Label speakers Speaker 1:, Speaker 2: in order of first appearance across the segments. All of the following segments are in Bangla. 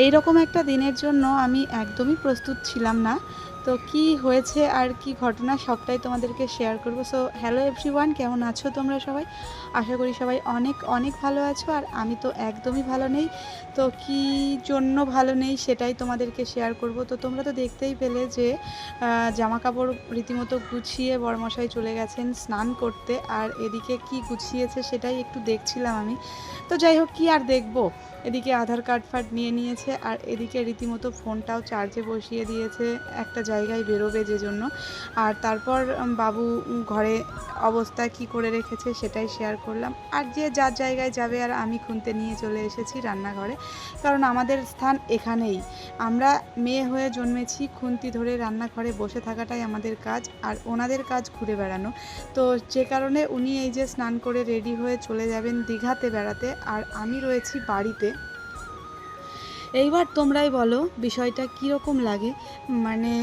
Speaker 1: এইরকম একটা দিনের জন্য আমি একদমই প্রস্তুত ছিলাম না। তো কি হয়েছে আর কি ঘটনা সবটাই তোমাদেরকে শেয়ার করব। সো হ্যালো এভরিওয়ান, কেমন আছো তোমরা সবাই? আশা করি সবাই অনেক অনেক ভালো আছো, আর আমি তো একদমই ভালো নেই। তো কী জন্য ভালো নেই সেটাই তোমাদেরকে শেয়ার করব। তো তোমরা তো দেখতেই পেলে যে জামা কাপড় রীতিমতো গুছিয়ে বরমশাই চলে গেছেন স্নান করতে, আর এদিকে কি গুছিয়েছে সেটাই একটু দেখছিলাম আমি। তো যাই হোক, কী আর দেখবো, এদিকে আধার কার্ড ফার্ড নিয়ে নিয়েছে, আর এদিকে রীতিমতো ফোনটাও চার্জে বসিয়ে দিয়েছে, একটা জায়গায় বেরোবে যে জন্য। আর তারপর বাবু ঘরে অবস্থা কি করে রেখেছে সেটাই শেয়ার করলাম। আর যে যার জায়গায় যাবে, আর আমি খুনতে নিয়ে চলে এসেছি রান্নাঘরে, কারণ আমাদের স্থান এখানেই। আমরা মেয়ে হয়ে জন্মেছি, খুন্তি ধরে রান্নাঘরে বসে থাকাটাই আমাদের কাজ, আর ওনাদের কাজ ঘুরে বেড়ানো। তো যে কারণে উনি এই যে স্নান করে রেডি হয়ে চলে যাবেন দীঘাতে বেড়াতে, আর আমি রয়েছি বাড়িতে। এইবার তোমরাই বলো বিষয়টা কীরকম লাগে, মানে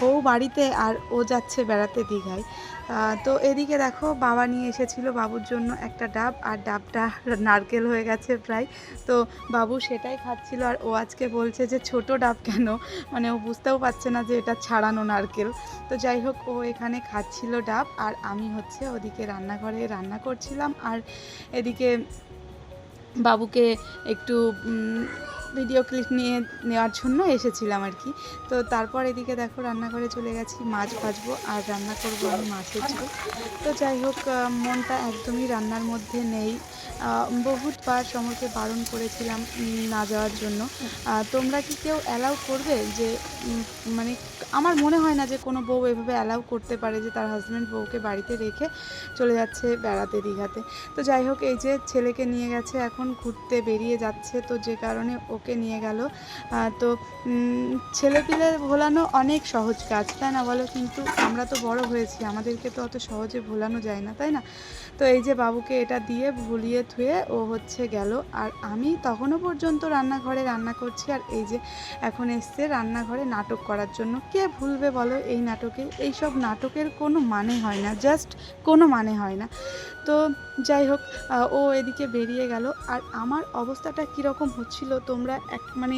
Speaker 1: বউ বাড়িতে আর ও যাচ্ছে বেড়াতে দীঘায়। তো এদিকে দেখো, বাবা নিয়ে এসেছিল বাবুর জন্য একটা ডাব, আর ডাবটা নারকেল হয়ে গেছে প্রায়। তো বাবু সেটাই খাচ্ছিল, আর ও আজকে বলছে যে ছোট ডাব কেন, মানে ও বুঝতেও পারছে না যে এটা ছাড়ানো নারকেল। তো যাই হোক, ও এখানে খাচ্ছিল ডাব, আর আমি হচ্ছে ওদিকে রান্নাঘরে রান্না করছিলাম, আর এদিকে বাবুকে একটু ভিডিও ক্লিপ নেওয়ার জন্য এসেছিলাম আর কি। তো তারপর এদিকে দেখো রান্নাঘরে চলে গেছি, মাছ ভাজবো আর রান্না করবো আমি মাছের ঝোল। তো যাই হোক, মনটা একদমই রান্নার মধ্যে নেই। বহুতবার সমরকে বারণ করেছিলাম না যাওয়ার জন্য। তোমরা কি কেউ অ্যালাউ করবে যে মানে আমার মনে হয় না যে কোনো বউ এভাবে অ্যালাউ করতে পারে যে তার হাজব্যান্ড বউকে বাড়িতে রেখে চলে যাচ্ছে বেড়াতে দীঘাতে। তো যাই হোক, এই যে ছেলেকে নিয়ে গেছে, এখন ঘুরতে বেরিয়ে যাচ্ছে, তো যে কারণে ওকে নিয়ে গেল। তো ছেলেপিলে ভোলানো অনেক সহজ কাজ, তাই না বলো? কিন্তু আমরা তো বড় হয়েছি, আমাদেরকে তো অত সহজে ভোলানো যায় না, তাই না? তো এই যে বাবুকে এটা দিয়ে ভুলিয়ে থুয়ে ও হচ্ছে গেল, আর আমি তখনও পর্যন্ত রান্নাঘরে রান্না করছি। আর এই যে এখন এসছে রান্নাঘরে নাটক করার জন্য। কে ভুলবে বলো এই নাটকে? এইসব নাটকের কোনো মানে হয় না, জাস্ট কোনো মানে হয় না। তো যাই হোক, ও এদিকে বেরিয়ে গেল, আর আমার অবস্থাটা কীরকম হচ্ছিল তোমরা মানে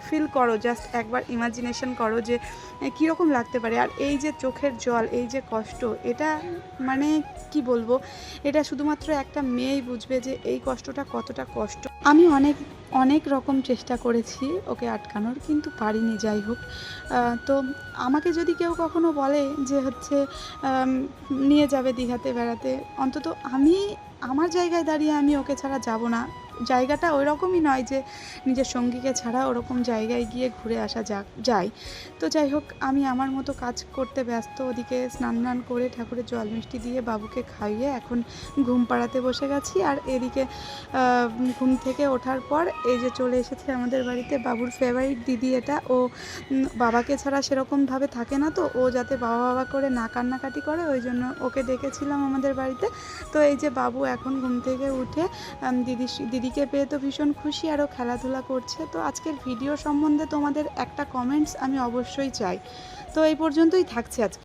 Speaker 1: ফিল করো, জাস্ট একবার ইমাজিনেশন করো যে কীরকম লাগতে পারে। আর এই যে চোখের জল, এই যে কষ্ট, এটা মানে কি বলবো, এটা শুধুমাত্র একটা মেয়েই বুঝবে যে এই কষ্টটা কতটা কষ্ট। আমি অনেক অনেক রকম চেষ্টা করেছি ওকে আটকানোর, কিন্তু পারিনি। যাই হোক, তো আমাকে যদি কেউ কখনো বলে যে হচ্ছে নিয়ে যাবে দীঘাতে বেড়াতে, অন্তত আমি আমার জায়গায় দাঁড়িয়ে আমি ওকে ছাড়া যাব না। জায়গাটা ওই রকমই নয় যে নিজের সঙ্গীকে ছাড়া ওরকম জায়গায় গিয়ে ঘুরে আসা যায়। তো যাই হোক, আমি আমার মতো কাজ করতে ব্যস্ত, ওদিকে স্নান করে ঠাকুরের জল মিষ্টি দিয়ে বাবুকে খাইয়ে এখন ঘুম পাড়াতে বসে গেছি। আর এদিকে ঘুম থেকে ওঠার পর এই যে চলে এসেছে আমাদের বাড়িতে বাবুর ফেভারিট দিদি। এটা ও বাবাকে ছাড়া সেরকমভাবে থাকে না, তো ও যাতে বাবা বাবা করে না কান্নাকাটি করে, ওই জন্য ওকে ডেকেছিলাম আমাদের বাড়িতে। তো এই যে বাবু এখন ঘুম থেকে উঠে দিদিকে পেয়ে তো ভীষণ খুশি, আরও খেলাধুলা করছে। তো আজকের ভিডিও সম্বন্ধে তোমাদের একটা কমেন্টস আমি অবশ্যই চাই। তো এই পর্যন্তই থাকছে আজকে।